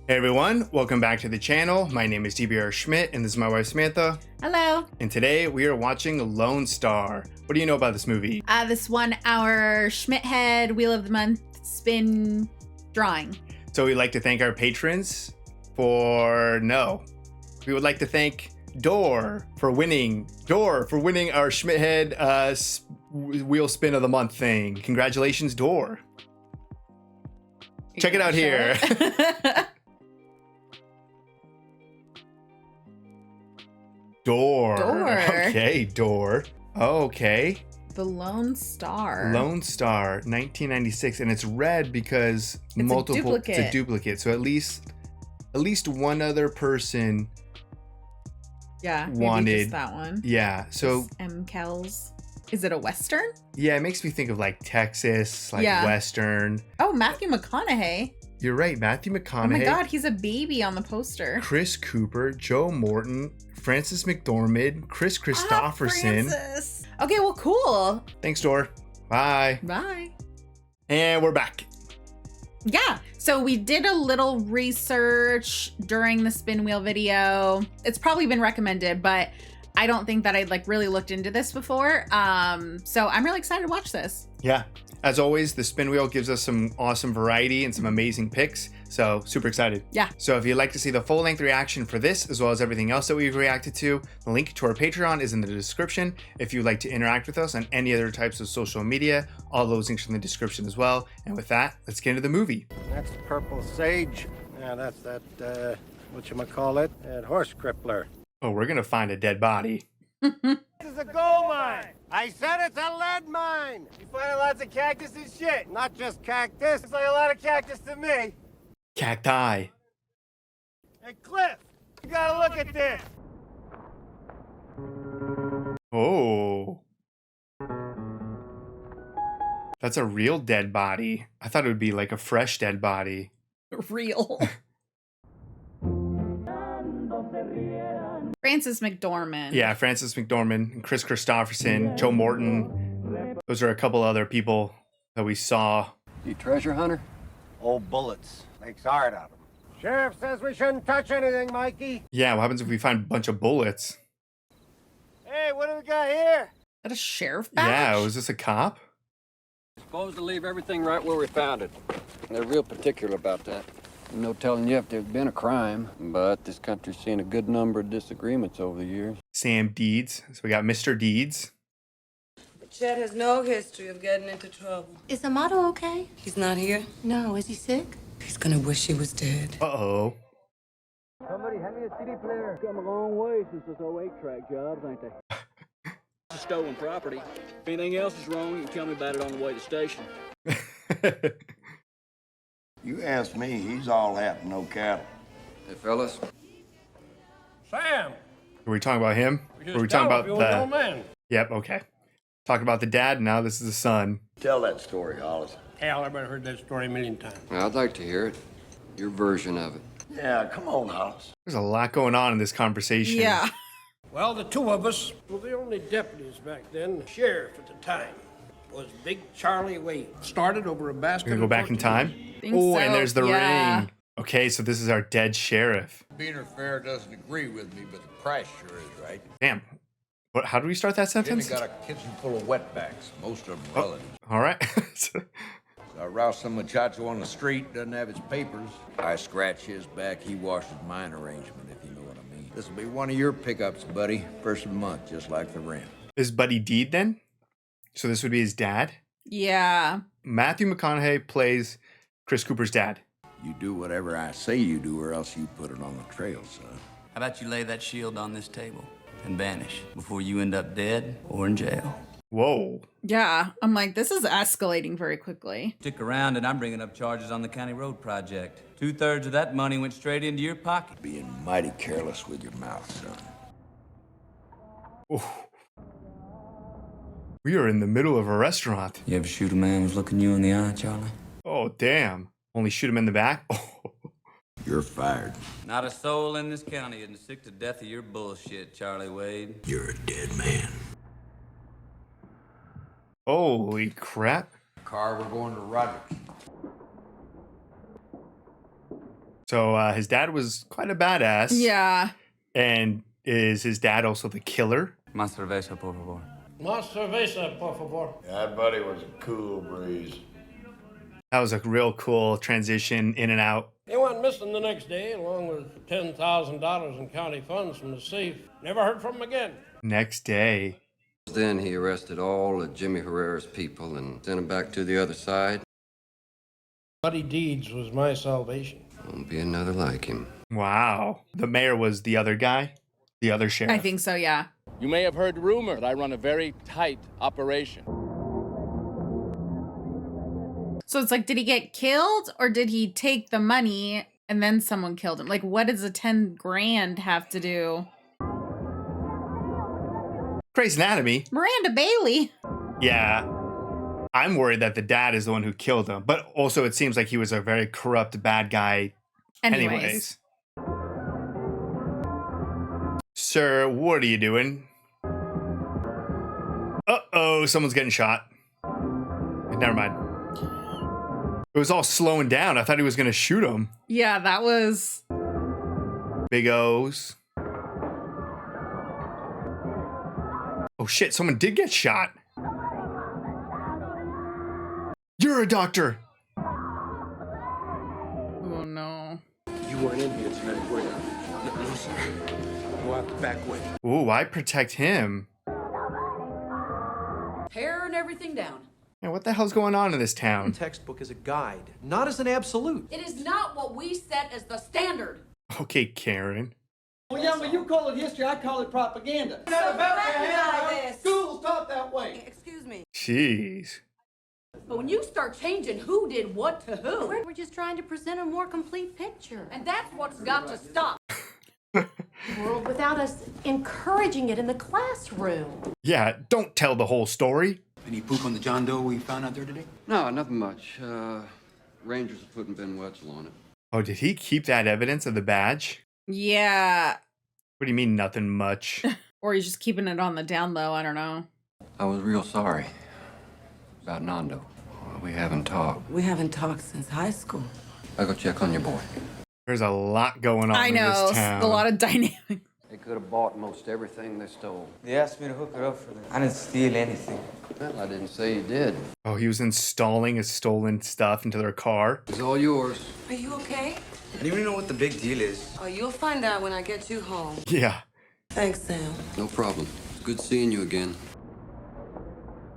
Hey everyone, welcome back to the channel. My name is DBR Schmitt and this is my wife Samantha. Hello. And today we are watching Lone Star. What do you know about this movie? This 1 hour Schmitt head Wheel of the Month spin drawing. So we'd like to thank our patrons we would like to thank Door for winning our Schmitt head wheel spin of the month thing. Congratulations, Door. Check it out here. Door. Okay, Door. Okay. The Lone Star. Lone Star, 1996, and it's red because It's a duplicate. So at least one other person wanted maybe just that one. Yeah. So M. Kells. Is it a Western? Yeah, it makes me think of like Texas, Western. Oh, Matthew McConaughey. You're right, Matthew McConaughey. Oh my God, he's a baby on the poster. Chris Cooper, Joe Morton, Frances McDormand, Chris Christopherson. Francis. Okay, well, cool. Thanks, Door. Bye. Bye. And we're back. Yeah, so we did a little research during the spin wheel video. It's probably been recommended, but I don't think that I'd really looked into this before. So I'm really excited to watch this. Yeah. As always, the spin wheel gives us some awesome variety and some amazing picks. So super excited. Yeah. So if you'd like to see the full length reaction for this, as well as everything else that we've reacted to, the link to our Patreon is in the description. If you'd like to interact with us on any other types of social media, all those links are in the description as well. And with that, let's get into the movie. That's purple sage. Yeah, that's that, whatchamacallit, that horse crippler. Oh, we're going to find a dead body. This is a gold mine. I said it's a lead mine. You finding lots of cactus and shit. Not just cactus. It's like a lot of cactus to me. Cacti. Hey, Cliff, you gotta look at this. Oh. That's a real dead body. I thought it would be like a fresh dead body. Real. Frances McDormand. Yeah, Frances McDormand and Chris Christopherson, Joe Morton. Those are a couple other people that we saw. You treasure hunter? Old bullets. Makes art out of them. Sheriff says we shouldn't touch anything, Mikey. Yeah, what happens if we find a bunch of bullets? Hey, what do we got here? Is that a sheriff badge? Yeah, was this a cop? Supposed to leave everything right where we found it. They're real particular about that. No telling you if there's been a crime, but this country's seen a good number of disagreements over the years. Sam Deeds. So we got Mr. Deeds. Chet has no history of getting into trouble. Is Amato okay? He's not here. No, is he sick? He's gonna wish he was dead. Uh-oh. Somebody hand me a CD player. Come a long way since those old 8-track jobs, ain't they? It's stolen property. If anything else is wrong, you can tell me about it on the way to the station. You ask me, he's all hat, no cattle. Hey, fellas. Sam. Are we talking about him? Or are we talking about the... man. Yep, okay. Talking about the dad, now this is the son. Tell that story, Hollis. Hell, I've heard that story a million times. I'd like to hear it. Your version of it. Yeah, come on, Hollis. There's a lot going on in this conversation. Yeah. Well, the two of us were the only deputies back then. The sheriff at the time was Big Charlie Wade. Started over a basket. We're gonna go back in time? Think Oh, so. and there's the Yeah. ring. Okay, so this is our dead sheriff. Beaner Fair doesn't agree with me, but the price sure is right. Damn. What? How do we start that Jimmy sentence? got a kitchen full of wetbacks, most of them relatives. All right. So I roused some muchacho on the street, doesn't have his papers. I scratch his back, he washes mine arrangement, if you know what I mean. This'll be one of your pickups, buddy. First of the month, just like the rent. Is Buddy Deed then? So this would be his dad? Yeah. Matthew McConaughey plays Chris Cooper's dad. You do whatever I say you do, or else you put it on the trail, son. How about you lay that shield on this table and vanish before you end up dead or in jail? Whoa. Yeah. I'm like, this is escalating very quickly. Stick around and I'm bringing up charges on the county road project. 2/3 of that money went straight into your pocket. Being mighty careless with your mouth, son. Oh. We are in the middle of a restaurant. You ever shoot a man who's looking you in the eye, Charlie? Oh, damn. Only shoot him in the back? Oh. You're fired. Not a soul in this county isn't sick to death of your bullshit, Charlie Wade. You're a dead man. Holy crap. Car, we're going to Roderick's. So his dad was quite a badass. Yeah. And is his dad also the killer? Más cerveza, por favor. Más cerveza, por favor. That buddy was a cool breeze. That was a real cool transition in and out. He went missing the next day, along with $10,000 in county funds from the safe. Never heard from him again. Next day. Then he arrested all of Jimmy Herrera's people and sent them back to the other side. Bloody deeds was my salvation. Won't be another like him. Wow. The mayor was the other guy? The other sheriff? I think so, yeah. You may have heard rumor that I run a very tight operation. So it's like, did he get killed or did he take the money and then someone killed him? Like, what does a 10 grand have to do? Grey's Anatomy. Miranda Bailey. Yeah. I'm worried that the dad is the one who killed him. But also it seems like he was a very corrupt bad guy anyways. Sir, what are you doing? Uh-oh, someone's getting shot. Never mind. It was all slowing down. I thought he was going to shoot him. Yeah, that was... Big O's. Oh shit, someone did get shot. You're a doctor. Oh no. You weren't in here tonight, were you? No, sir. Go out the back way. Ooh, why protect him? Tearing everything down. Man, what the hell's going on in this town? Textbook is a guide, not as an absolute. It is not what we set as the standard. Okay, Karen. Well, yeah, but you call it history, I call it propaganda. So recognize this. Schools taught that way. Excuse me. Jeez. But when you start changing who did what to who, We're just trying to present a more complete picture. and that's what's got to stop. World without us encouraging it in the classroom. Yeah, don't tell the whole story. Any poop on the John Doe we found out there today? No, nothing much. Rangers are putting Ben Wetzel on it. Oh, did he keep that evidence of the badge? Yeah. What do you mean, nothing much? Or he's just keeping it on the down low. I don't know. I was real sorry about Nando. We haven't talked. We haven't talked since high school. I'll go check on your boy. There's a lot going on I in know. this town. A lot of dynamics. They could have bought most everything they stole. They asked me to hook it up for them. I didn't steal anything. Well, I didn't say you did. Oh, he was installing his stolen stuff into their car. It's all yours. Are you okay? I don't even know what the big deal is. Oh, you'll find out when I get you home. Yeah. Thanks, Sam. No problem. It's good seeing you again.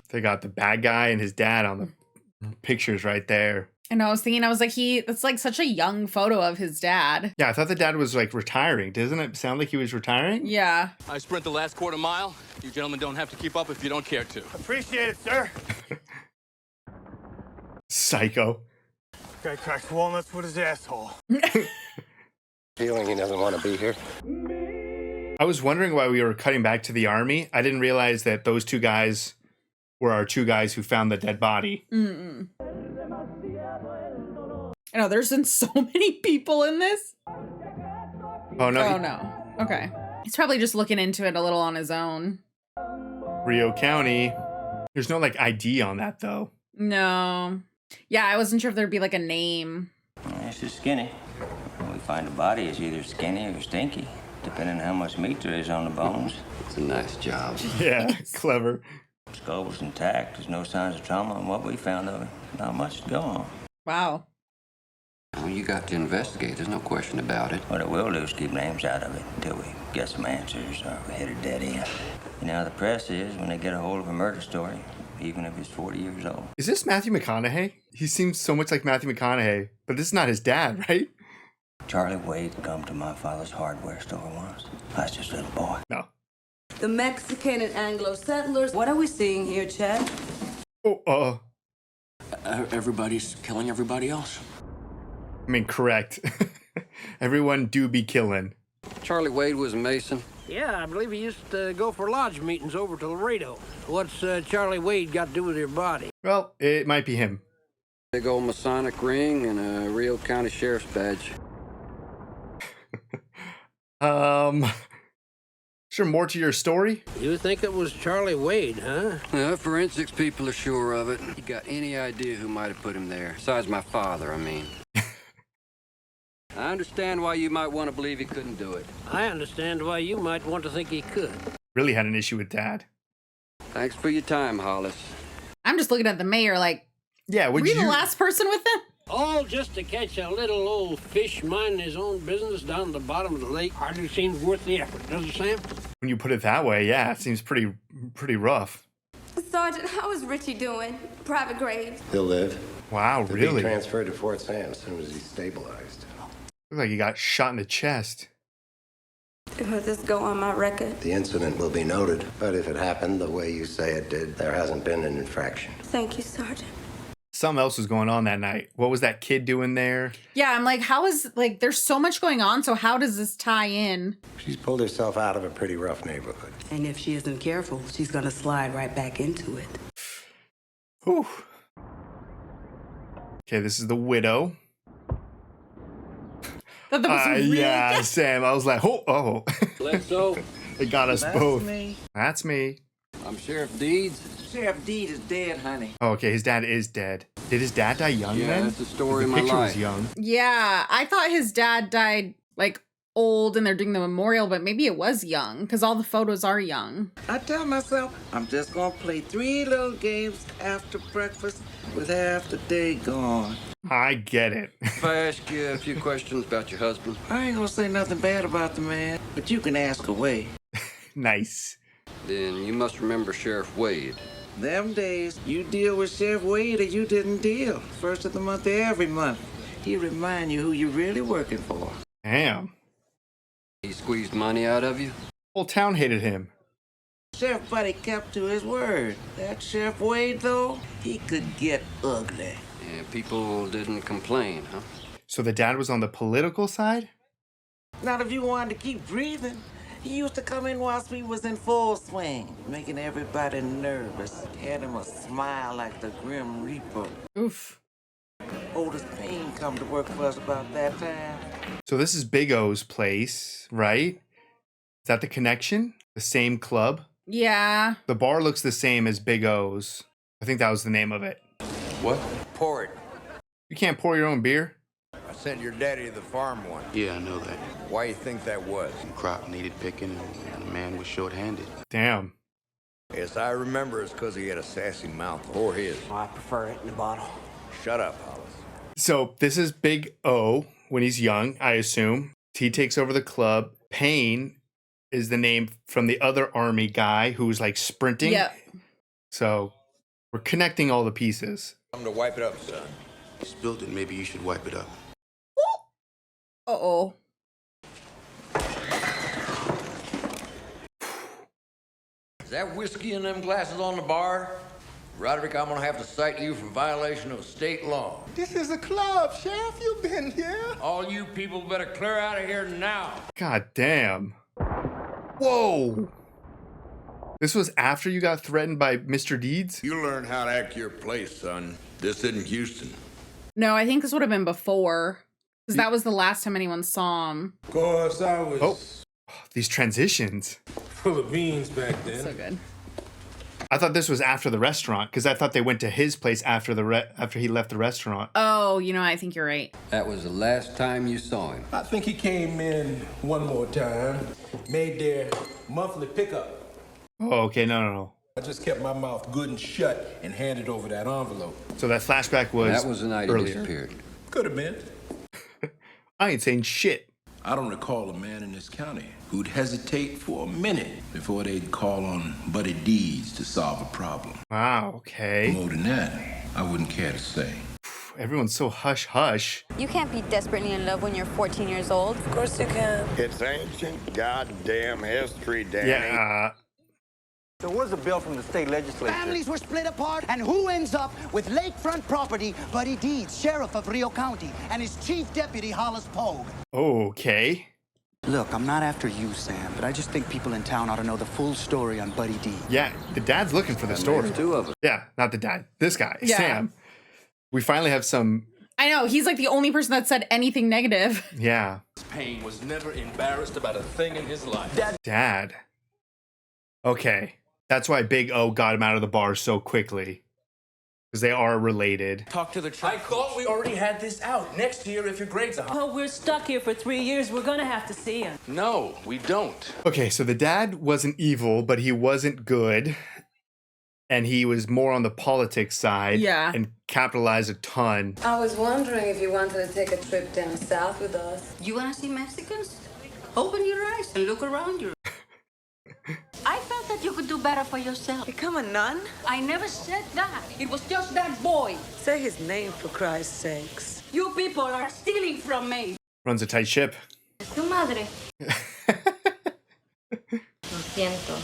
They got the bad guy and his dad on the pictures right there. And I was thinking, I was like, that's like such a young photo of his dad. Yeah, I thought the dad was like retiring. Doesn't it sound like he was retiring? Yeah. I sprint the last quarter mile. You gentlemen don't have to keep up if you don't care to. Appreciate it, sir. Psycho. Guy cracks walnuts with his asshole. Feeling he doesn't want to be here. I was wondering why we were cutting back to the army. I didn't realize that those two guys were our two guys who found the dead body. Mm-mm. I know, there's been so many people in this. Oh, no. Oh, no. Okay. He's probably just looking into it a little on his own. Rio County. There's no, like, ID on that, though. No. Yeah, I wasn't sure if there'd be, like, a name. It's just skinny. When we find a body, it's either skinny or stinky, depending on how much meat there is on the bones. It's a nice job. Yeah, clever. Skull was intact. There's no signs of trauma on what we found of it. Not much to go on. Wow. Well, you got to investigate. There's no question about it. What it will do is keep names out of it until we get some answers or we hit a dead end. You know how the press is when they get a hold of a murder story, even if it's 40 years old. Is this Matthew McConaughey? He seems so much like Matthew McConaughey, but this is not his dad, right? Charlie Wade come to my father's hardware store once. I was just a little boy. No. The Mexican and Anglo settlers. What are we seeing here, Chad? Oh, Everybody's killing everybody else. I mean, correct. Everyone do be killing. Charlie Wade was a Mason. Yeah, I believe he used to go for lodge meetings over to Laredo. What's Charlie Wade got to do with your body? Well, it might be him. Big old Masonic ring and a Rio County Sheriff's badge. Is there more to your story? You think it was Charlie Wade, huh? Yeah, forensics people are sure of it. You got any idea who might have put him there? Besides my father, I mean. I understand why you might want to believe he couldn't do it. I understand why you might want to think he could. Really had an issue with Dad. Thanks for your time, Hollis. I'm just looking at the mayor like, yeah, were you the last person with them? All just to catch a little old fish minding his own business down at the bottom of the lake. Hardly seems worth the effort, does it, Sam? When you put it that way, yeah, it seems pretty rough. Sergeant, how is Richie doing? Private Graves. He'll live. Wow, He'll really? be transferred to Fort Sam as soon as he's stabilized. Looks like he got shot in the chest. Will this go on my record? The incident will be noted, but if it happened the way you say it did, there hasn't been an infraction. Thank you, Sergeant. Something else was going on that night. What was that kid doing there? Yeah, I'm like, how is, like, there's so much going on, so how does this tie in? She's pulled herself out of a pretty rough neighborhood. And if she isn't careful, she's gonna slide right back into it. Whew. Okay, this is the widow. That was really yeah, good. Sam. I was like, oh. Let's go. It got us both. That's me. I'm Sheriff Deeds. Sheriff Deed is dead, honey. Oh, okay, his dad is dead. Did his dad die young Yeah, then? that's the story of The my picture was life. young. Yeah, I thought his dad died, like, old and they're doing the memorial, but maybe it was young, because all the photos are young. I tell myself I'm just gonna play 3 little games after breakfast with half the day gone. I get it. If I ask you a few questions about your husband. I ain't gonna say nothing bad about the man, but you can ask away. Nice. Then you must remember Sheriff Wade. Them days, you deal with Sheriff Wade or you didn't deal. First of the month of every month. He remind you who you're really working for. Damn. He squeezed money out of you? Whole town hated him. Sheriff Buddy kept to his word. That Sheriff Wade, though, he could get ugly. And people didn't complain, huh? So the dad was on the political side? Not if you wanted to keep breathing. He used to come in whilst we was in full swing, making everybody nervous. Had him a smile like the Grim Reaper. Oof. Oldest Payne come to work for us about that time. So this is Big O's place, right? Is that the connection? The same club? Yeah. The bar looks the same as Big O's. I think that was the name of it. What? Pour it. You can't pour your own beer? I sent your daddy to the farm once. Yeah, I know that. Why you think that was? The crop needed picking and the man was short-handed. Damn. Yes, I remember it's because he had a sassy mouth. Pour his. Oh, I prefer it in the bottle. Shut up, Hollis. So this is Big O when he's young, I assume. He takes over the club. Payne is the name from the other army guy who was like sprinting. Yep. So we're connecting all the pieces. I'm to wipe it up, son. You spilled it, maybe you should wipe it up. Uh-oh. Is that whiskey in them glasses on the bar? Roderick, I'm gonna have to cite you for violation of state law. This is a club, Sheriff. You've been here. All you people better clear out of here now. God damn. Whoa. This was after you got threatened by Mr. Deeds? You learn how to act your place, son. This isn't Houston. No, I think this would have been before. Because that was the last time anyone saw him. Of course, I was These transitions. full of beans back then. So good. I thought this was after the restaurant because I thought they went to his place after after he left the restaurant. Oh, you know, I think you're right. That was the last time you saw him. I think he came in one more time, made their monthly pickup. Oh, okay, no. I just kept my mouth good and shut and handed over that envelope. So that flashback was That was the night he earlier. disappeared. Could have been. I ain't saying shit. I don't recall a man in this county who'd hesitate for a minute before they'd call on Buddy Deeds to solve a problem. Wow, okay. More than that, I wouldn't care to say. Everyone's so hush-hush. You can't be desperately in love when you're 14 years old. Of course you can. It's ancient goddamn history, Danny. Yeah. There was a bill from the state legislature. Families were split apart, and who ends up with lakefront property? Buddy Deeds, sheriff of Rio County, and his chief deputy, Hollis Pogue. Okay. Look, I'm not after you, Sam, but I just think people in town ought to know the full story on Buddy Deeds. Yeah, the dad's looking for the story. There's two of them. Yeah, not the dad. This guy, Yeah. Sam. We finally have some... I know, he's like the only person that said anything negative. Yeah. Payne was never embarrassed about a thing in his life. Dad. Okay. That's why Big O got him out of the bar so quickly. because they are related. Talk to the church. I thought we already had this out. Next year, if your grades are high. Oh, we're stuck here for 3 years. We're gonna have to see him. No, we don't. Okay, so the dad wasn't evil, but he wasn't good. And he was more on the politics side. Yeah. And capitalized a ton. I was wondering if you wanted to take a trip down south with us. You wanna see Mexicans? Open your eyes and look around you. I felt that you could do better for yourself. Become a nun? I never said that. It was just that boy. Say his name for Christ's sakes. You people are stealing from me. Runs a tight ship. Es tu madre. Lo siento.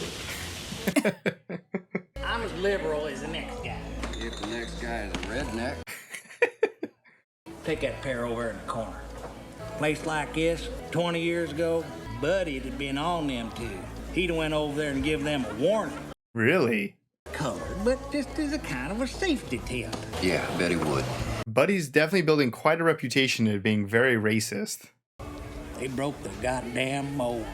I'm as liberal as the next guy. If the next guy is a redneck. Take that pair over in the corner. Place like this, 20 years ago, Buddy'd have been on them two. He'd have went over there and give them a warning. Really? Colored, but just as a kind of a safety tip. Yeah, I bet he would. Buddy's definitely building quite a reputation of being very racist. They broke the goddamn mold.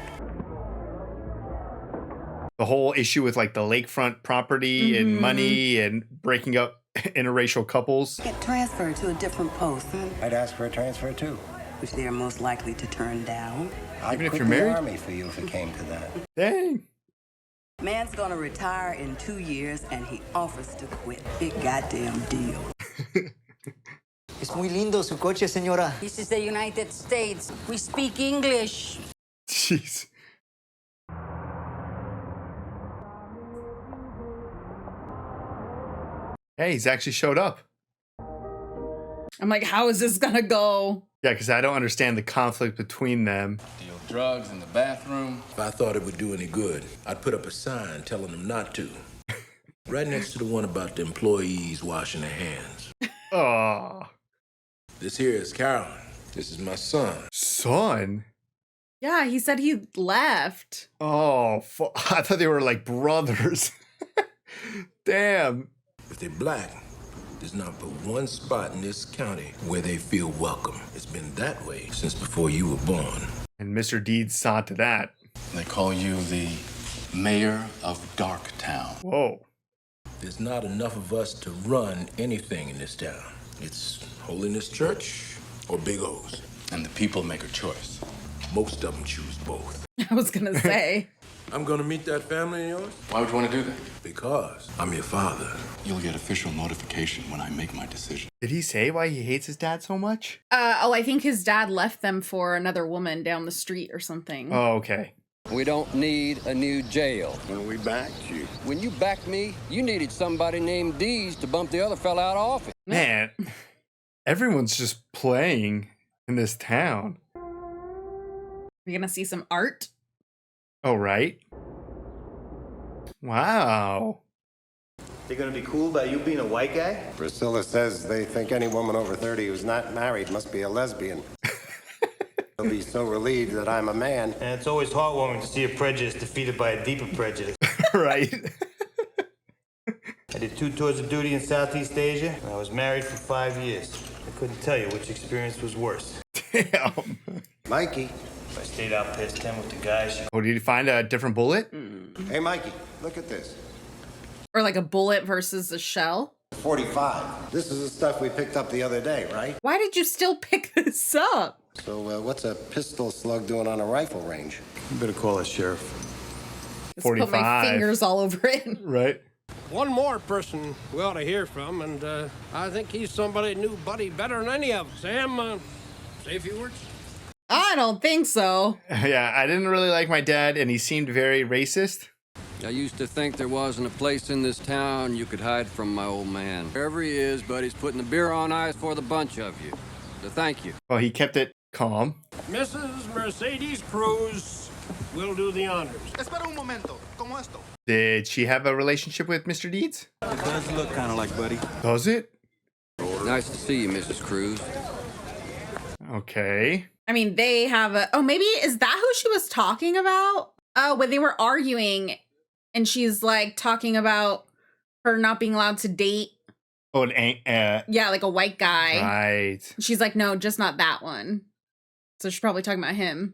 The whole issue with like the lakefront property and money and breaking up interracial couples. Get transferred to a different post. I'd ask for a transfer too. Which they are most likely to turn down. I'd Even if quit you're the married? army for you if it came to that. Dang. Man's gonna retire in 2 years and he offers to quit. Big goddamn deal. Es muy lindo su coche, señora. This is the United States. We speak English. Jeez. Hey, he's actually showed up. I'm like, how is this gonna go? Yeah, because I don't understand the conflict between them. Deal drugs in the bathroom. If I thought it would do any good, I'd put up a sign telling them not to. Right next to the one about the employees washing their hands. Oh. This here is Carolyn. This is my son. Son? Yeah, he said he left. Oh, I thought they were like brothers. Damn. If they're black, there's not but one spot in this county where they feel welcome. It's been that way since before you were born. And Mr. Deeds saw to that. They call you the mayor of Darktown. Whoa. There's not enough of us to run anything in this town. It's Holiness Church or Big O's. And the people make a choice. Most of them choose both. I was gonna say. I'm gonna meet that family of yours. Why would you want to do that? Because I'm your father. You'll get official notification when I make my decision. Did he say why he hates his dad so much? I think his dad left them for another woman down the street or something. Oh, okay. We don't need a new jail. When we backed you. When you backed me, you needed somebody named Dees to bump the other fella out of office. Man, everyone's just playing in this town. We're gonna see some art. Oh, right. Wow. They're gonna be cool about you being a white guy? Priscilla says they think any woman over 30 who's not married must be a lesbian. They'll be so relieved that I'm a man. And it's always heartwarming to see a prejudice defeated by a deeper prejudice. Right. I did 2 tours of duty in Southeast Asia, and I was married for 5 years. I couldn't tell you which experience was worse. Damn. Mikey. If I stayed out past 10 with the guys, Oh, did you find a different bullet? Hey, Mikey, look at this. Or like a bullet versus a shell. 45. This is the stuff we picked up the other day, right? Why did you still pick this up? So what's a pistol slug doing on a rifle range? you better call the sheriff. Let's put my 45. fingers all over it. Right. One more person we ought to hear from, and I think he's somebody who knew Buddy better than any of us. Sam, say a few words. I don't think so. Yeah, I didn't really like my dad, and he seemed very racist. I used to think there wasn't a place in this town you could hide from my old man. Wherever he is, Buddy's putting the beer on ice for the bunch of you. So thank you. Well, he kept it calm. Mrs. Mercedes Cruz will do the honors. Espera un momento. ¿Cómo esto? Did she have a relationship with Mr. Deeds? It does look kind of like Buddy. Does it? Nice to see you, Mrs. Cruz. Okay. I mean, they have a... Oh, maybe is that who she was talking about? Oh, when they were arguing and she's like talking about her not being allowed to date. Oh, Yeah, like a white guy. Right. She's like, no, just not that one. So she's probably talking about him.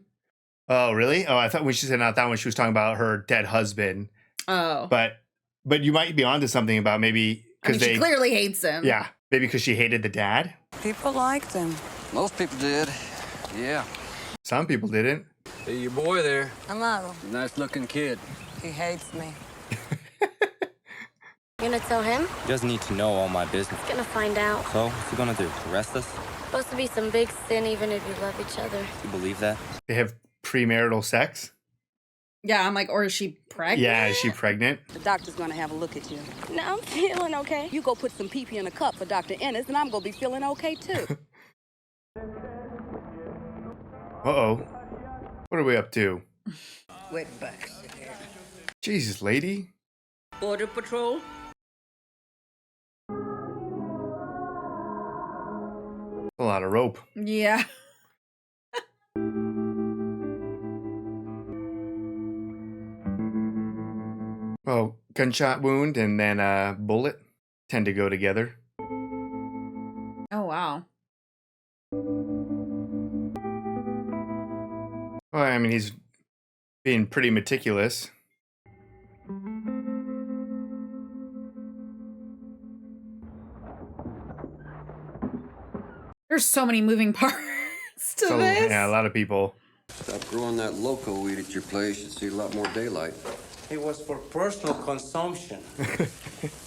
Oh, really? Oh, I thought when she said not that one, she was talking about her dead husband. Oh. But you might be onto something about maybe... I mean, she clearly hates him. Yeah, maybe because she hated the dad. People liked him. Most people did. Yeah. Some people didn't. Hey, your boy there. Hello. Nice-looking kid. He hates me. You gonna tell him? He doesn't need to know all my business. He's gonna find out. So, what's he gonna do? Arrest us? Supposed to be some big sin even if you love each other. You believe that? They have premarital sex? Yeah, I'm like, or is she pregnant? Yeah, is she pregnant? The doctor's gonna have a look at you. No, I'm feeling okay. You go put some pee-pee in a cup for Dr. Ennis, and I'm gonna be feeling okay, too. Uh-oh. What are we up to? Wetbacks. Jesus, lady. Border Patrol? A lot of rope. Yeah. Well, gunshot wound and then a bullet tend to go together. Oh, wow. Well, I mean, he's being pretty meticulous. There's so many moving parts to this. Yeah, a lot of people. Stop growing that loco weed at your place. You'd see a lot more daylight. It was for personal consumption.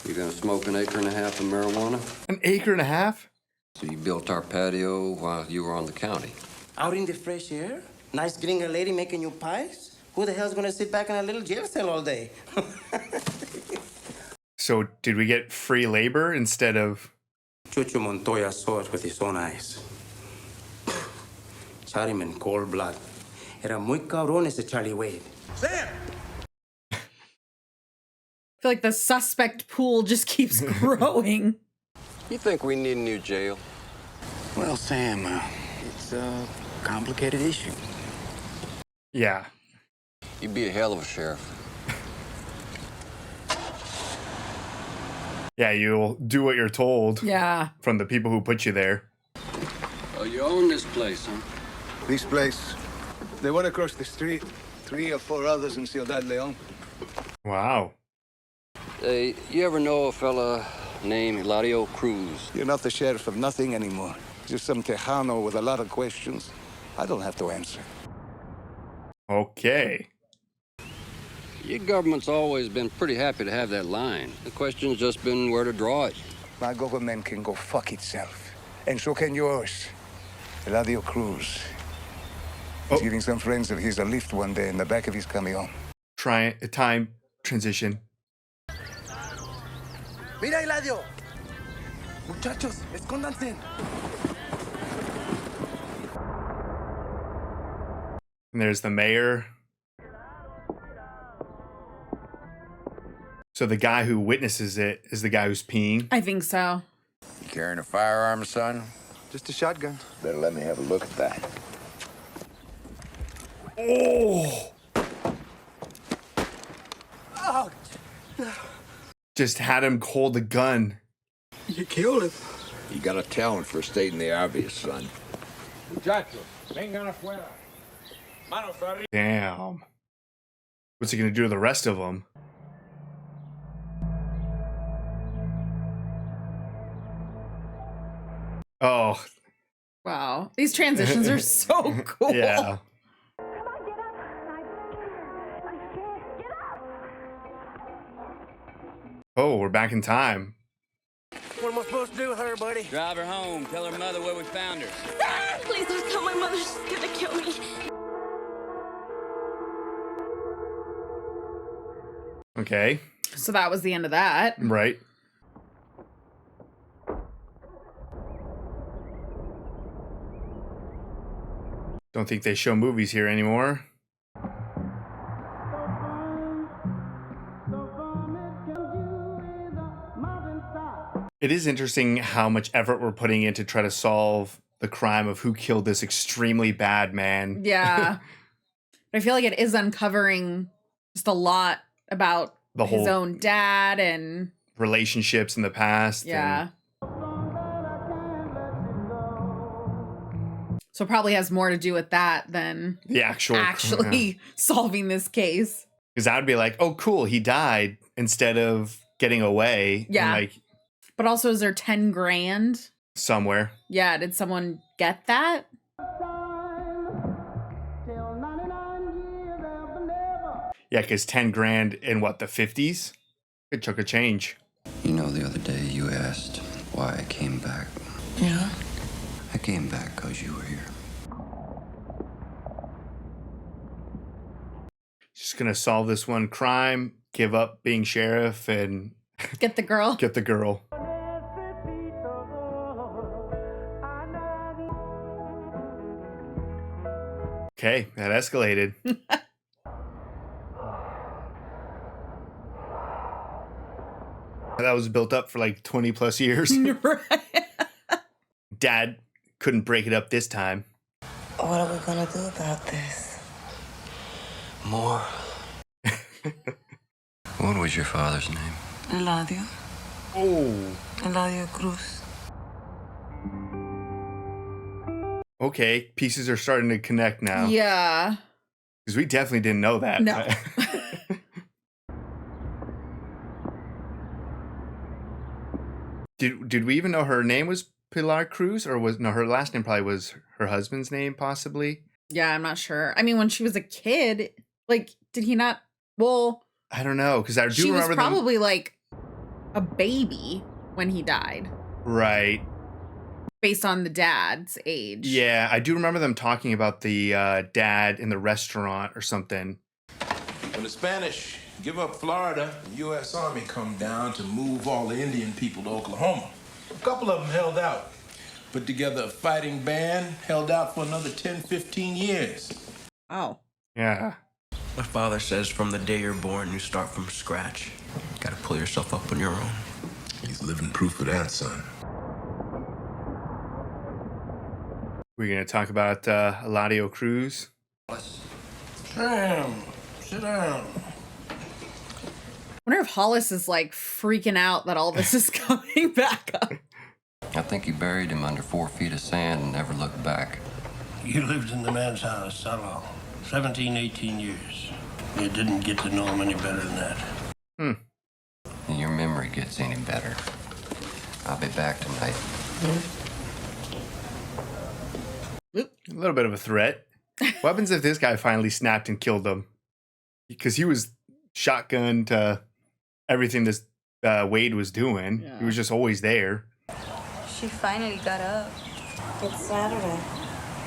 You gonna smoke an acre and a half of marijuana? An acre and a half? So you built our patio while you were on the county. Out in the fresh air? Nice gringa lady making you pies? Who the hell's gonna sit back in a little jail cell all day? So did we get free labor instead of... Chucho Montoya saw it with his own eyes. Shot him in cold blood. Era muy cabrón ese Charlie Wade. Sam! I feel like the suspect pool just keeps growing. You think we need a new jail? Well, Sam, it's a complicated issue. Yeah. You'd be a hell of a sheriff. Yeah, you'll do what you're told. Yeah. From the people who put you there. Oh, you own this place, huh? This place, the one across the street, 3 or 4 others in Ciudad León. Wow. Hey, you ever know a fella named Hilario Cruz? You're not the sheriff of nothing anymore. Just some Tejano with a lot of questions. I don't have to answer. Okay. Your government's always been pretty happy to have that line. The question's just been where to draw it. My government can go fuck itself. And so can yours. Eladio Cruz. He's giving some friends of his a lift one day in the back of his camion. Try a time transition. Mira, Eladio. Muchachos, escóndanse. And there's the mayor. So the guy who witnesses it is the guy who's peeing. I think so. You carrying a firearm, son? Just a shotgun. Better let me have a look at that. Oh! Ouch! Just had him hold the gun. You killed him. You got a talent for stating the obvious, son. Muchachos, vengan afuera. Manos arriba. Damn. What's he gonna do to the rest of them? Oh. Wow. These transitions are so cool. Yeah. Oh, we're back in time. What am I supposed to do with her, buddy? Drive her home. Tell her mother where we found her. Please don't tell my mother. She's gonna kill me. Okay. So that was the end of that. Right. Don't think they show movies here anymore. It is interesting how much effort we're putting in to try to solve the crime of who killed this extremely bad man. Yeah. But I feel like it is uncovering just a lot about The his whole- own dad and Relationships in the past. yeah. So it probably has more to do with that than The actual actually solving this case. Because I would be like, oh, cool, he died instead of getting away. Yeah. And like, But also, is there 10 grand? Somewhere. Yeah, did someone get that? Yeah, because 10 grand in what, the 50s? Good chunk of change. You know, the other day you asked why I came back. Yeah? I came back because you were here. Just gonna solve this one crime, give up being sheriff, and Get the girl. get the girl. Okay, that escalated. That was built up for like 20 plus years. Dad couldn't break it up this time. What are we gonna do about this? More. What was your father's name? Eladio. Oh. Eladio Cruz. Okay, pieces are starting to connect now. Yeah. Because we definitely didn't know that. No. Did we even know her name was Pilar Cruz, or was her last name probably was her husband's name, possibly? Yeah, I'm not sure. I mean, when she was a kid, like, did he not? Well, I don't know, because I do she was remember probably like a baby when he died, right? Based on the dad's age. Yeah, I do remember them talking about the dad in the restaurant or something. When the Spanish give up Florida, the U.S. Army come down to move all the Indian people to Oklahoma. A couple of them held out. Put together a fighting band, held out for another 10, 15 years. Oh. Yeah. My father says from the day you're born, you start from scratch. You gotta pull yourself up on your own. He's living proof of that, son. We're going to talk about Eladio Cruz. Damn, sit down. I wonder if Hollis is like freaking out that all this is coming back up. I think he buried him under 4 feet of sand and never looked back. You lived in the man's house how long? 17, 18 years. You didn't get to know him any better than that. Hmm. And your memory gets any better. I'll be back tonight. A little bit of a threat. What happens if this guy finally snapped and killed him? Because he was shotgun to everything this Wade was doing. Yeah. He was just always there. She finally got up. It's Saturday.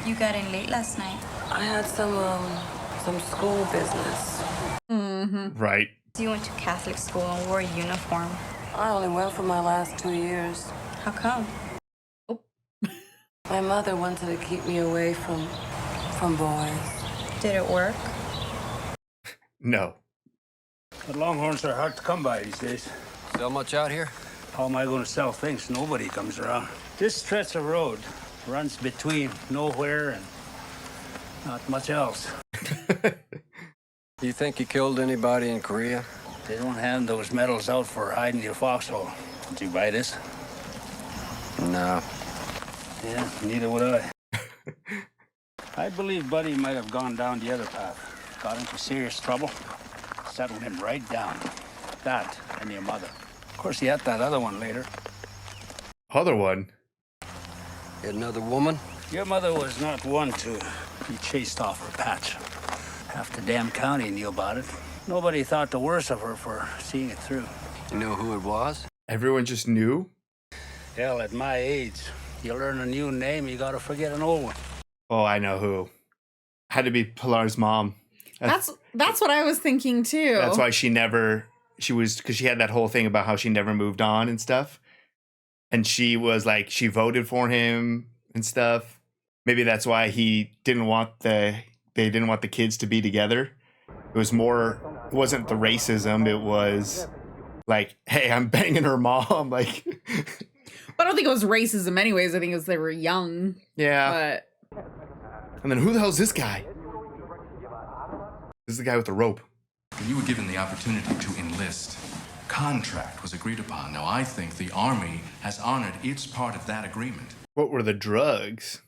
You got in late last night. I had some school business. Mm-hmm. Right. You went to Catholic school and wore a uniform. I only went for my last 2 years. How come? My mother wanted to keep me away from boys. Did it work? No. The Longhorns are hard to come by these days. Sell much out here? How am I going to sell things? Nobody comes around. This stretch of road runs between nowhere and not much else. Do you think you killed anybody in Korea? They don't hand those medals out for hiding your foxhole. Did you buy this? No. Yeah, neither would I. I believe Buddy might have gone down the other path. Got into serious trouble. Settled him right down. That and your mother. Of course, he had that other one later. Other one? You had another woman? Your mother was not one to be chased off her patch. Half the damn county knew about it. Nobody thought the worse of her for seeing it through. You know who it was? Everyone just knew? Hell, at my age, you learn a new name, you gotta forget an old one. Oh, I know who. Had to be Pilar's mom. That's what I was thinking too. That's why because she had that whole thing about how she never moved on and stuff. And she was like, she voted for him and stuff. Maybe that's why they didn't want the kids to be together. It wasn't the racism. It was like, hey, I'm banging her mom. Like, But I don't think it was racism anyways. I think it was they were young. yeah. But And then who the hell is this guy? This is the guy with the rope. You were given the opportunity to enlist. Contract was agreed upon. Now, I think the Army has honored its part of that agreement. What were the drugs?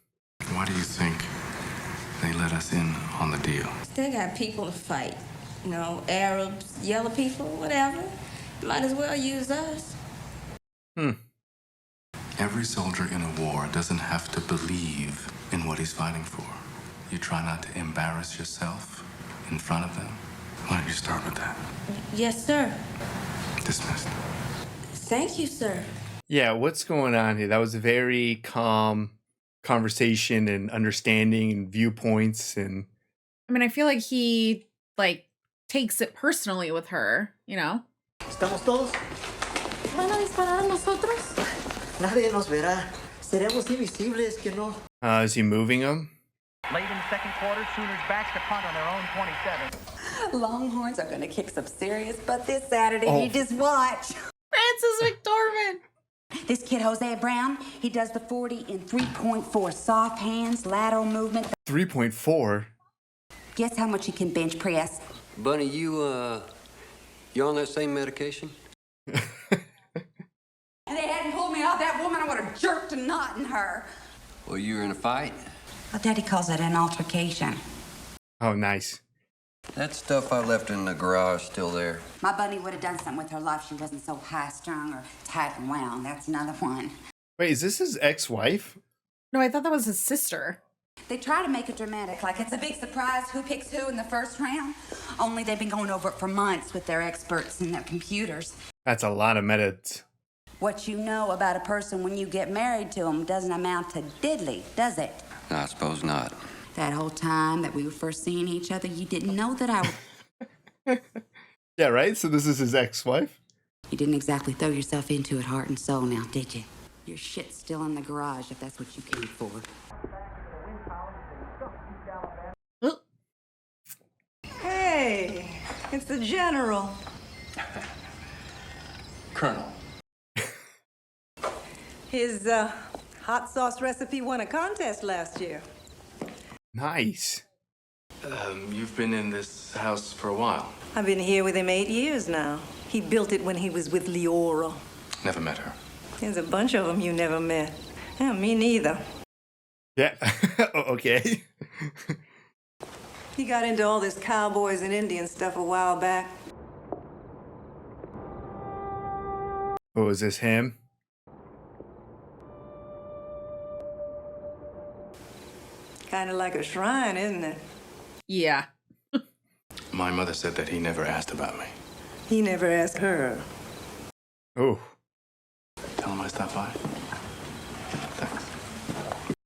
Why do you think they let us in on the deal? They got people to fight. You know, Arabs, yellow people, whatever. Might as well use us. Every soldier in a war doesn't have to believe in what he's fighting for. You try not to embarrass yourself in front of them. Why don't you start with that? Yes, sir. Dismissed. Thank you, sir. Yeah, what's going on here? That was a very calm conversation and understanding and viewpoints. And I mean, I feel like he like takes it personally with her, you know? ¿Estamos todos? ¿Van a disparar a nosotros? Nadie nos verá. Seremos invisibles, que no. is he moving him? Late in the second quarter, Sooners back to punt on their own 27. Longhorns are gonna kick some serious butt this Saturday. Oh. You just watch. Francis McDormand. This kid, Jose Brown, he does the 40 in 3.4. Soft hands, lateral movement. 3.4? Guess how much he can bench press? Bunny, you on that same medication? If they hadn't pulled me off that woman, I would have jerked a knot in her. Well, you were in a fight? Well, Daddy calls it an altercation. Oh, nice. That stuff I left in the garage still there. My bunny would have done something with her life if she wasn't so high-strung or tight and wound. That's another one. Wait, is this his ex-wife? No, I thought that was his sister. They try to make it dramatic, like it's a big surprise who picks who in the first round. Only they've been going over it for months with their experts and their computers. That's a lot of methods. What you know about a person when you get married to them doesn't amount to diddly, does it? No, I suppose not. That whole time that we were first seeing each other, you didn't know that I was... Yeah, right? So this is his ex-wife? You didn't exactly throw yourself into it heart and soul now, did you? Your shit's still in the garage if that's what you came for. Hey, it's the General. Colonel. His hot sauce recipe won a contest last year. Nice. You've been in this house for a while. I've been here with him 8 years now. He built it when he was with Leora. Never met her. There's a bunch of them you never met. Yeah, me neither. Yeah, okay. He got into all this cowboys and Indian stuff a while back. Oh, is this him? Kind of like a shrine, isn't it? Yeah. My mother said that he never asked about me. He never asked her. Oh. Tell him I stopped by. Thanks.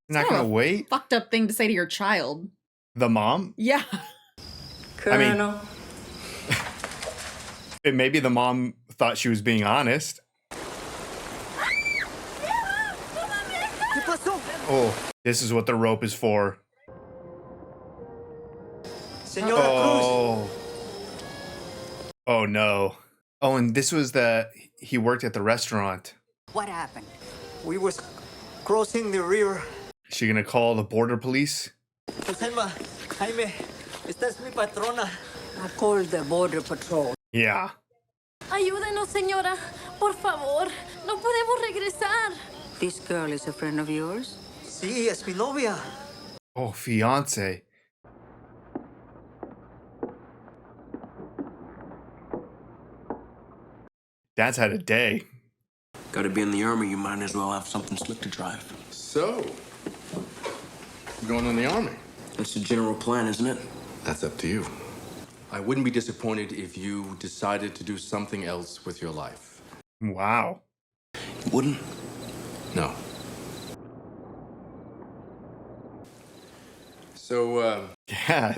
Not gonna wait? Fucked up thing to say to your child. The mom? Yeah. Colonel. Maybe the mom thought she was being honest. Oh, this is what the rope is for. Senora Oh. Oh no. Oh, and this was he worked at the restaurant. What happened? We was crossing the river. Is she gonna call the border police? Joselma, Jaime, esta es mi patrona. I called the border patrol. Yeah. Ayúdenos, señora. Por favor. No podemos regresar. This girl is a friend of yours? Sí, es mi novia. Oh, fiance. Dad's had a day. Gotta be in the army, you might as well have something slick to drive. So, you're going in the army? That's the general plan, isn't it? That's up to you. I wouldn't be disappointed if you decided to do something else with your life. Wow. You wouldn't? No. So, Yeah,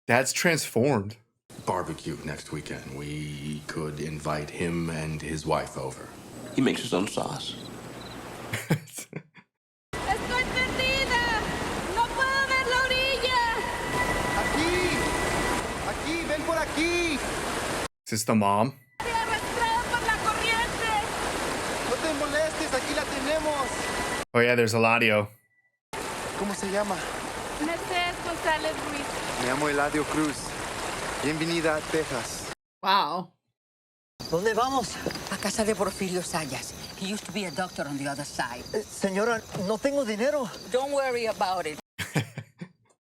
Dad's transformed. barbecue next weekend. We could invite him and his wife over. He makes his own sauce. ¡Estoy perdida! ¡No puedo ver la orilla! Aquí! Aquí, ven por aquí! Is this the mom? ¡Arrastrada por la corriente! No te molestes, aquí la tenemos. Oh yeah, there's Eladio. ¿Cómo se llama? Mercedes González Ruiz. Me llamo Eladio Cruz. Bienvenida a Texas. Wow. ¿Dónde vamos? A casa de Porfirio Sayas. He used to be a doctor on the other side. Señora, no tengo dinero. Don't worry about it.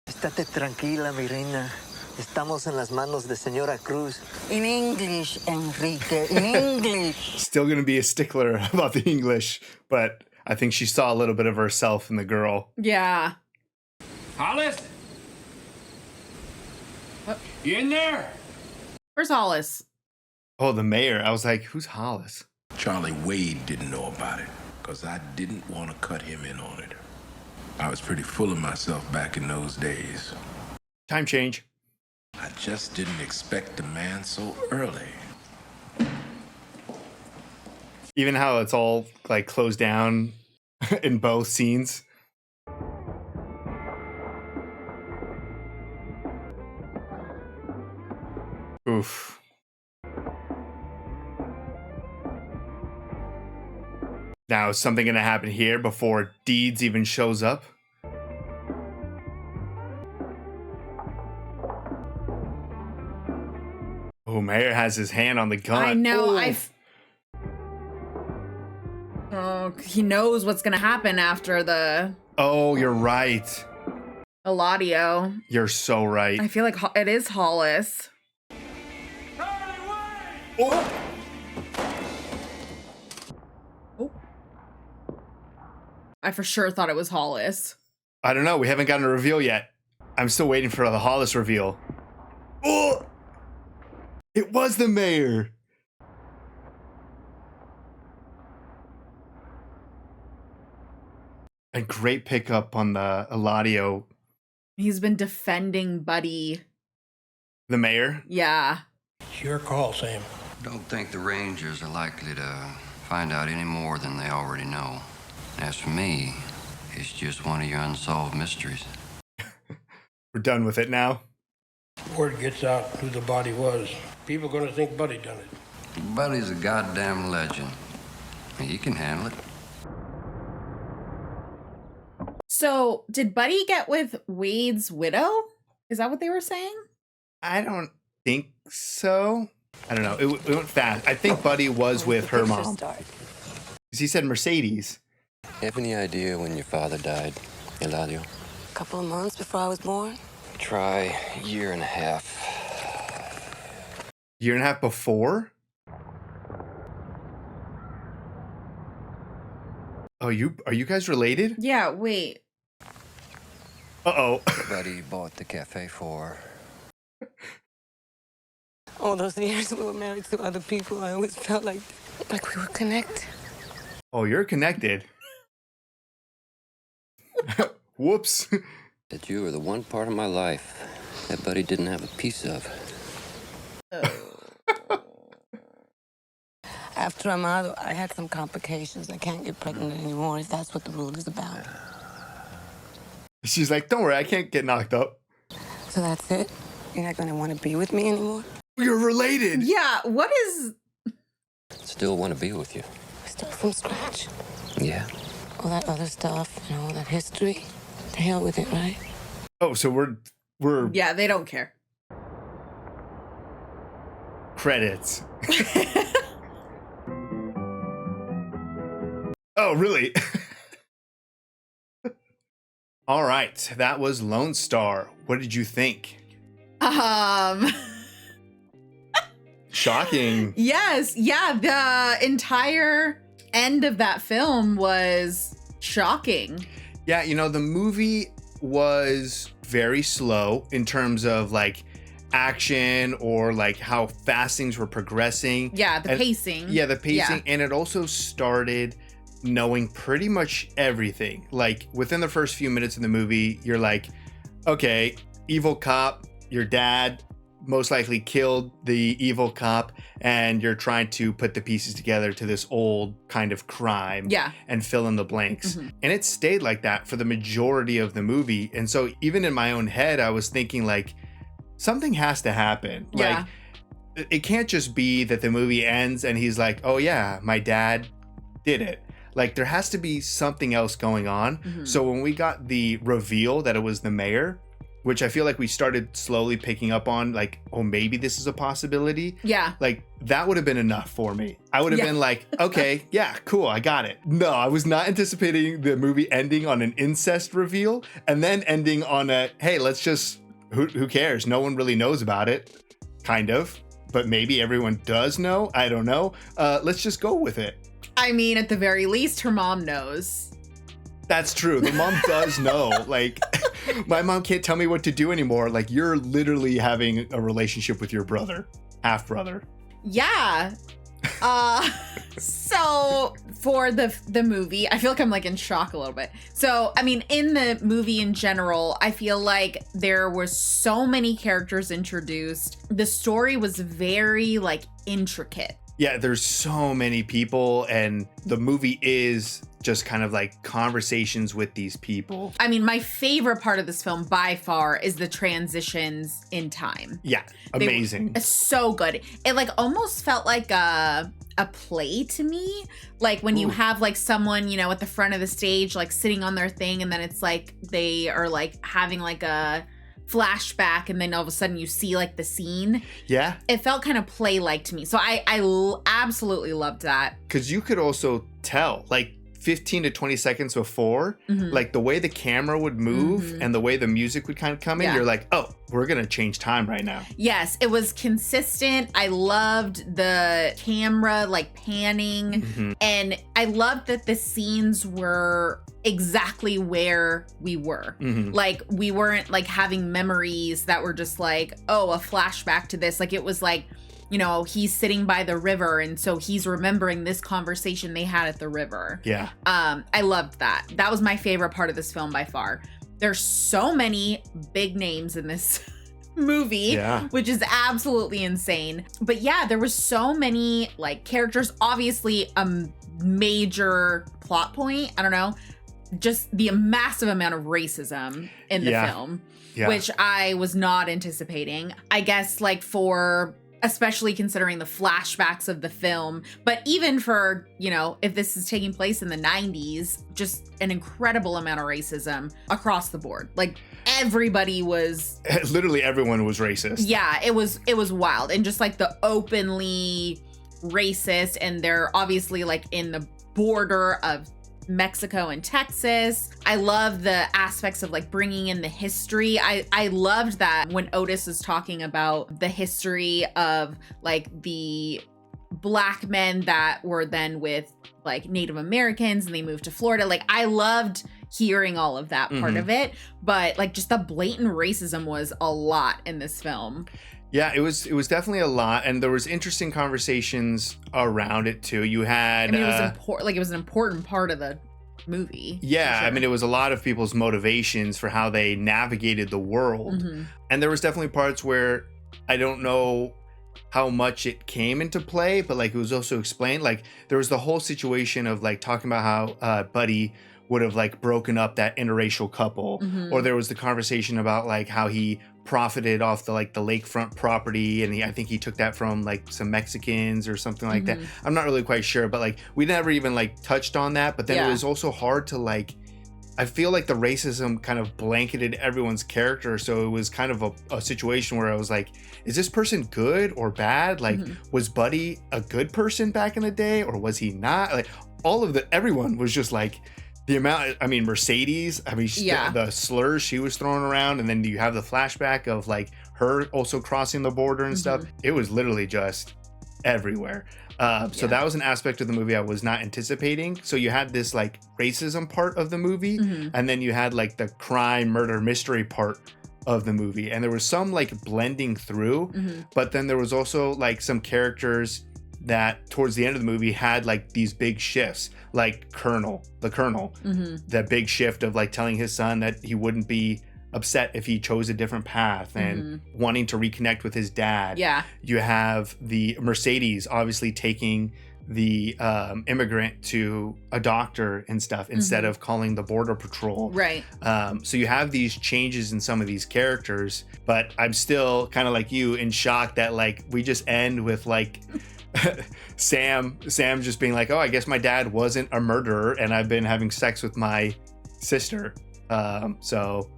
Estate tranquila, mi reina. Estamos en las manos de Señora Cruz. In English, Enrique, in English. Still gonna be a stickler about the English, but I think she saw a little bit of herself in the girl. Yeah. Hollis? You in there? Where's Hollis? Oh, the mayor. I was like, who's Hollis? Charlie Wade didn't know about it, because I didn't want to cut him in on it. I was pretty full of myself back in those days. Time change. I just didn't expect a man so early. Even how it's all like closed down in both scenes. Oof. Now, is something gonna happen here before Deeds even shows up? Oh, Mayor has his hand on the gun. I know. Ooh. Oh, he knows what's gonna happen after the Oh, you're right. Eladio. You're so right. I feel like it is Hollis. Oh. I for sure thought it was Hollis. I don't know. We haven't gotten a reveal yet. I'm still waiting for the Hollis reveal. Oh! It was the mayor. A great pickup on the Eladio. He's been defending Buddy. The mayor? Yeah. It's your call, Sam. Don't think the Rangers are likely to find out any more than they already know. As for me, it's just one of your unsolved mysteries. We're done with it now. Word gets out who the body was. People gonna think Buddy done it. Buddy's a goddamn legend. He can handle it. So, did Buddy get with Wade's widow? Is that what they were saying? I don't think so. I don't know. It went fast. I think Buddy was with her mom. Because he said Mercedes. Have any idea when your father died, Eladio? A couple of months before I was born. Try a year and a half. Year and a half before? Oh, are you guys related? Yeah, wait. Uh-oh. Buddy bought the cafe for. All those years we were married to other people, I always felt like we were connected. Oh, you're connected. Whoops. That you were the one part of my life that Buddy didn't have a piece of. After I'm out, I had some complications. I can't get pregnant anymore if that's what the rule is about. She's like, don't worry, I can't get knocked up. So that's it? You're not going to want to be with me anymore? You're related. Yeah, what is... Still want to be with you. Start from scratch. Yeah. All that other stuff, all that history. To hell with it, right? Oh, so we're... Yeah, they don't care. Credits. Oh, really? All right, that was Lone Star. What did you think? Shocking. Yes, yeah, the entire end of that film was shocking. Yeah, the movie was very slow in terms of like action or like how fast things were progressing. Yeah, the pacing. Yeah, the pacing. Yeah. And it also started knowing pretty much everything. Like within the first few minutes of the movie, you're like, okay, evil cop, your dad most likely killed the evil cop, and you're trying to put the pieces together to this old kind of crime. Yeah. And fill in the blanks. Mm-hmm. And it stayed like that for the majority of the movie. And so even in my own head, I was thinking like, something has to happen. Yeah. Like, it can't just be that the movie ends and he's like, oh yeah, my dad did it. Like, there has to be something else going on. Mm-hmm. So when we got the reveal that it was the mayor, which I feel like we started slowly picking up on, like, oh, maybe this is a possibility. Yeah. Like, that would have been enough for me. I would have been like, okay, yeah, cool, I got it. No, I was not anticipating the movie ending on an incest reveal and then ending on a, hey, let's just who cares? No one really knows about it, kind of, but maybe everyone does know. I don't know. Let's just go with it. I mean, at the very least, her mom knows. That's true. The mom does know. Like, my mom can't tell me what to do anymore. Like, you're literally having a relationship with your brother, half brother. Yeah. So for the movie, I feel like I'm like in shock a little bit. So, I mean, in the movie in general, I feel like there were so many characters introduced. The story was very like intricate. Yeah, there's so many people, and the movie is just kind of like conversations with these people. I mean, my favorite part of this film by far is the transitions in time. Yeah, amazing. It's so good. It like almost felt like a play to me. Like when you have like someone, you know, at the front of the stage, like sitting on their thing, and then it's like they are like having like a flashback, and then all of a sudden you see like the scene. Yeah. It felt kind of play-like to me. So I absolutely loved that. Because you could also tell, like 15 to 20 seconds before, like the way the camera would move and the way the music would kind of come in, you're like, oh, we're going to change time right now. Yes, it was consistent. I loved the camera like panning, and I loved that the scenes were exactly where we were. Like we weren't like having memories that were just like, oh, a flashback to this. Like it was like, you know, he's sitting by the river, and so he's remembering this conversation they had at the river. Yeah. I loved that. That was my favorite part of this film by far. There's so many big names in this movie, which is absolutely insane. But yeah, there was so many like characters. Obviously, a major plot point. I don't know. Just the massive amount of racism in the film, which I was not anticipating. I guess like for, especially considering the flashbacks of the film, but even for, you know, if this is taking place in the 90s, just an incredible amount of racism across the board. Like everybody was literally everyone was racist. Yeah, it was wild. And just like the openly racist, and they're obviously like in the border of Mexico and Texas. I love the aspects of like bringing in the history. I loved that when Otis is talking about the history of like the black men that were then with like Native Americans and they moved to Florida. Like I loved hearing all of that part of it, but like just the blatant racism was a lot in this film. Yeah, it was definitely a lot, and there was interesting conversations around it too. You had, I mean, it was important. Like it was an important part of the movie. Yeah, sure. I mean, it was a lot of people's motivations for how they navigated the world, and there was definitely parts where I don't know how much it came into play, but like it was also explained. Like there was the whole situation of like talking about how Buddy would have like broken up that interracial couple, or there was the conversation about like how he profited off the like the lakefront property, and I think he took that from like some Mexicans or something like that. I'm not really quite sure, but like we never even like touched on that. But then it was also hard to like, I feel like the racism kind of blanketed everyone's character, so it was kind of a situation where I was like, is this person good or bad? Like was Buddy a good person back in the day, or was he not? Like everyone was just like, the amount, I mean, Mercedes, I mean, the slurs she was throwing around, and then you have the flashback of like her also crossing the border and stuff. It was literally just everywhere. So that was an aspect of the movie I was not anticipating. So you had this like racism part of the movie, and then you had like the crime, murder, mystery part of the movie. And there was some like blending through, but then there was also like some characters that towards the end of the movie had like these big shifts, like the Colonel, that big shift of like telling his son that he wouldn't be upset if he chose a different path, and wanting to reconnect with his dad. Yeah. You have the Mercedes obviously taking the immigrant to a doctor and stuff instead of calling the border patrol. Right. So you have these changes in some of these characters, but I'm still kind of like you in shock that like we just end with like Sam just being like, oh, I guess my dad wasn't a murderer and I've been having sex with my sister. So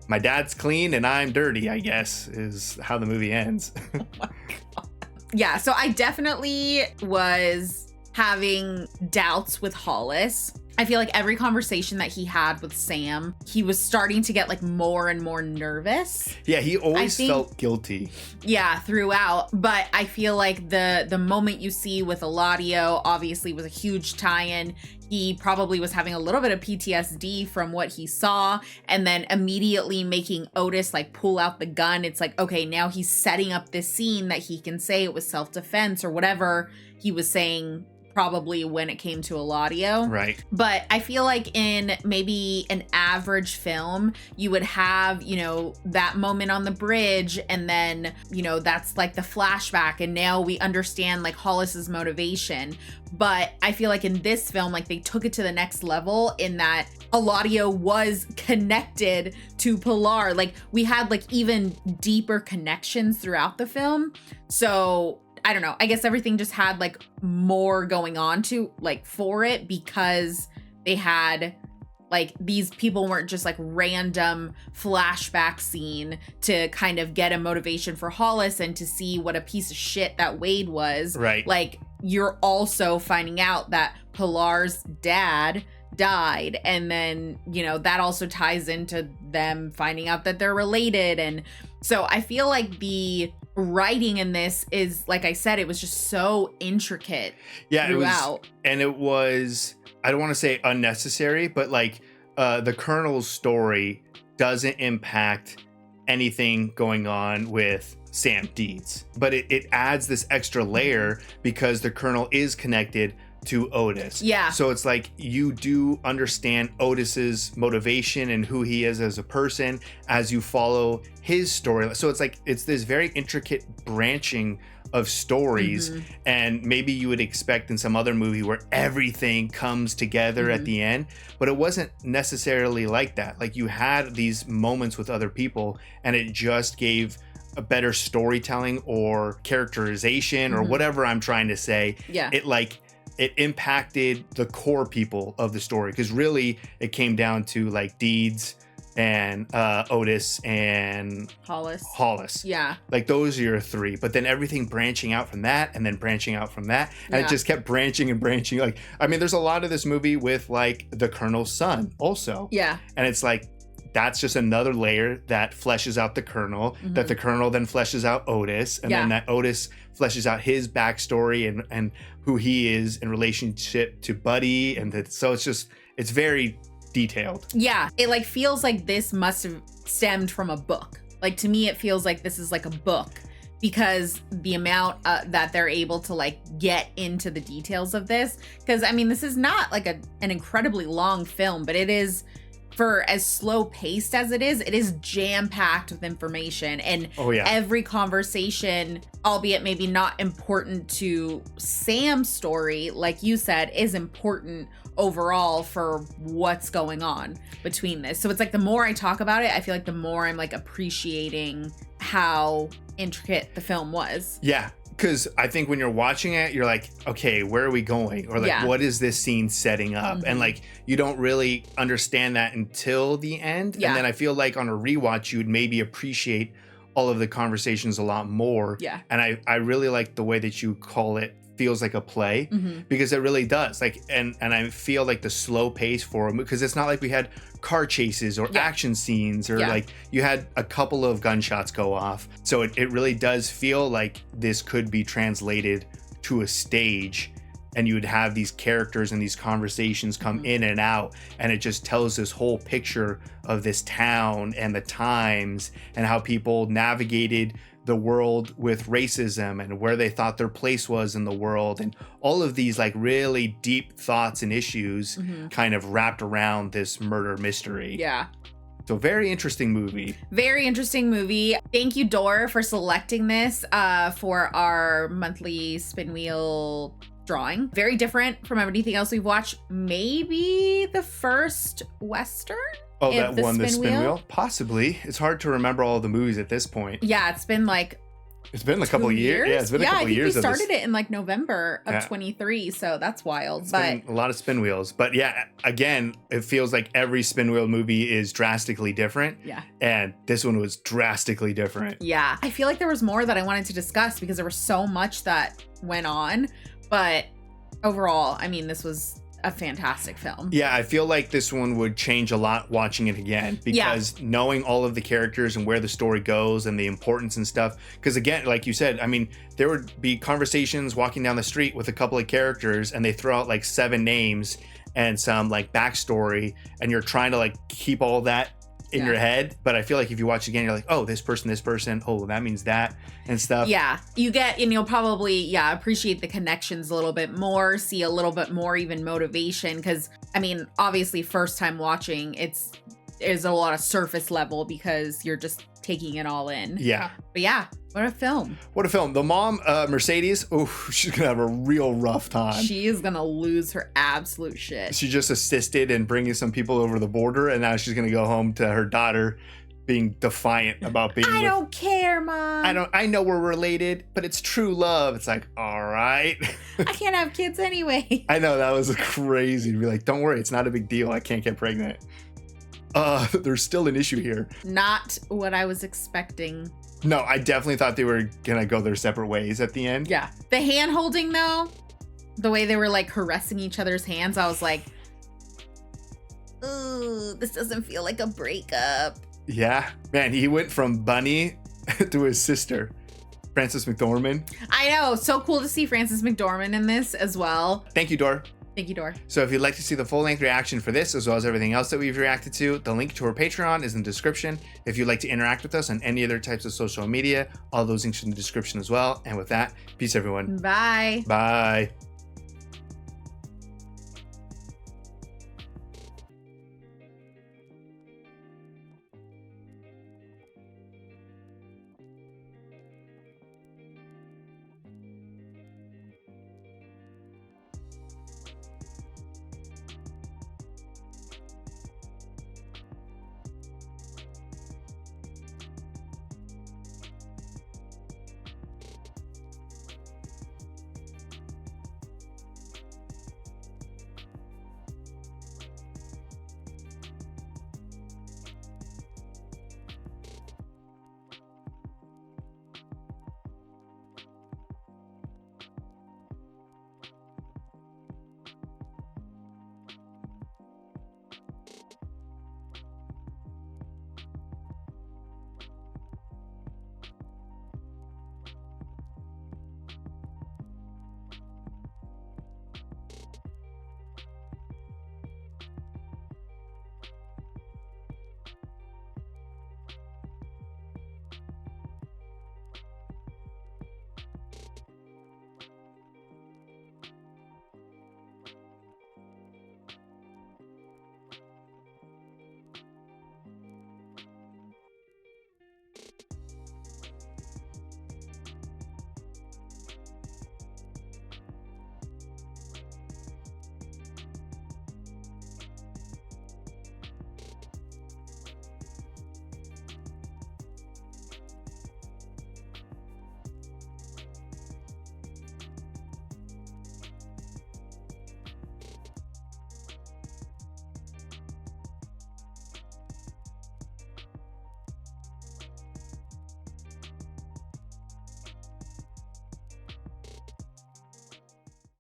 my dad's clean and I'm dirty, I guess, is how the movie ends. Oh my God. Yeah, so I definitely was having doubts with Hollis. I feel like every conversation that he had with Sam, he was starting to get like more and more nervous. Yeah, he always felt guilty. Yeah, throughout. But I feel like the moment you see with Eladio obviously was a huge tie-in. He probably was having a little bit of PTSD from what he saw, and then immediately making Otis like pull out the gun. It's like, okay, now he's setting up this scene that he can say it was self-defense or whatever he was saying probably when it came to Eladio. Right. But I feel like in maybe an average film, you would have, you know, that moment on the bridge, and then, you know, that's like the flashback, and now we understand like Hollis's motivation. But I feel like in this film, like they took it to the next level in that Eladio was connected to Pilar. Like we had like even deeper connections throughout the film. So I don't know. I guess everything just had like more going on to like for it, because they had like these people weren't just like random flashback scene to kind of get a motivation for Hollis and to see what a piece of shit that Wade was. Right. Like you're also finding out that Pilar's dad died, and then, you know, that also ties into them finding out that they're related. And so I feel like the writing in this is, like I said, it was just so intricate throughout. It was, I don't want to say unnecessary, but like the Colonel's story doesn't impact anything going on with Sam Deeds, but it adds this extra layer because the Colonel is connected to Otis. Yeah. So it's like you do understand Otis's motivation and who he is as a person as you follow his story. So it's like it's this very intricate branching of stories, and maybe you would expect in some other movie where everything comes together at the end, but it wasn't necessarily like that. Like you had these moments with other people, and it just gave a better storytelling or characterization or whatever I'm trying to say. Yeah. It impacted the core people of the story, because really it came down to like Deeds and Otis and Hollis. Yeah. Like those are your three, but then everything branching out from that, and then branching out from that, and it just kept branching and branching. Like, I mean, there's a lot of this movie with like the Colonel's son also. Yeah. And it's like, that's just another layer that fleshes out the Colonel, that the Colonel then fleshes out Otis, and then that Otis fleshes out his backstory and who he is in relationship to Buddy. And so it's very detailed. Yeah. It like feels like this must have stemmed from a book. Like to me, it feels like this is like a book, because the amount that they're able to like get into the details of this. Because I mean, this is not like an incredibly long film, but it is, for as slow paced as it is jam-packed with information, and every conversation, albeit maybe not important to Sam's story, like you said, is important overall for what's going on between this. So it's like the more I talk about it, I feel like the more I'm like appreciating how intricate the film was. Yeah. Because I think when you're watching it, you're like, okay, where are we going? Or like, what is this scene setting up? And like, you don't really understand that until the end. Yeah. And then I feel like on a rewatch, you would maybe appreciate all of the conversations a lot more. Yeah. And I really like the way that you call it feels like a play, because it really does. Like, and I feel like the slow pace for it, because it's not like we had car chases or action scenes, or like you had a couple of gunshots go off. So it really does feel like this could be translated to a stage, and you would have these characters and these conversations come in and out, and it just tells this whole picture of this town and the times and how people navigated the world with racism and where they thought their place was in the world, and all of these like really deep thoughts and issues kind of wrapped around this murder mystery. Yeah. So very interesting movie. Very interesting movie. Thank you, Dor, for selecting this for our monthly spin wheel drawing. Very different from everything else we've watched. Maybe the first Western? Oh, that won the spin wheel? Possibly. It's hard to remember all the movies at this point. Yeah, it's been like a couple of years. Yeah, it's been a couple of years. I think we started it in like November of 23, so that's wild. It's been a lot of spin wheels. But yeah, again, it feels like every spin wheel movie is drastically different. Yeah. And this one was drastically different. Yeah. I feel like there was more that I wanted to discuss because there was so much that went on. But overall, I mean, this was a fantastic film. Yeah, I feel like this one would change a lot watching it again because knowing all of the characters and where the story goes and the importance and stuff. Because again, like you said, I mean, there would be conversations walking down the street with a couple of characters and they throw out like 7 names and some like backstory, and you're trying to like keep all that in your head. But I feel like if you watch again, you're like, oh, this person, oh, that means that and stuff. Yeah, you get, and you'll probably, appreciate the connections a little bit more, see a little bit more even motivation. Because, I mean, obviously first time watching, is a lot of surface level because you're just taking it all in. Yeah. But yeah, what a film. What a film. The mom, Mercedes, she's going to have a real rough time. She is going to lose her absolute shit. She just assisted in bringing some people over the border, and now she's going to go home to her daughter being defiant about being I don't care, Mom. I know we're related, but it's true love. It's like, all right. I can't have kids anyway. I know, that was crazy to be like, don't worry, it's not a big deal. I can't get pregnant. There's still an issue here. Not what I was expecting. No, I definitely thought they were gonna go their separate ways at the end. Yeah. The hand holding though, the way they were like caressing each other's hands, I was like, ooh, this doesn't feel like a breakup. Yeah, man, he went from Bunny to his sister, Frances McDormand. I know, so cool to see Frances McDormand in this as well. Thank you, Dor. Thank you, Dor. So if you'd like to see the full-length reaction for this, as well as everything else that we've reacted to, the link to our Patreon is in the description. If you'd like to interact with us on any other types of social media, all those links are in the description as well. And with that, peace, everyone. Bye. Bye.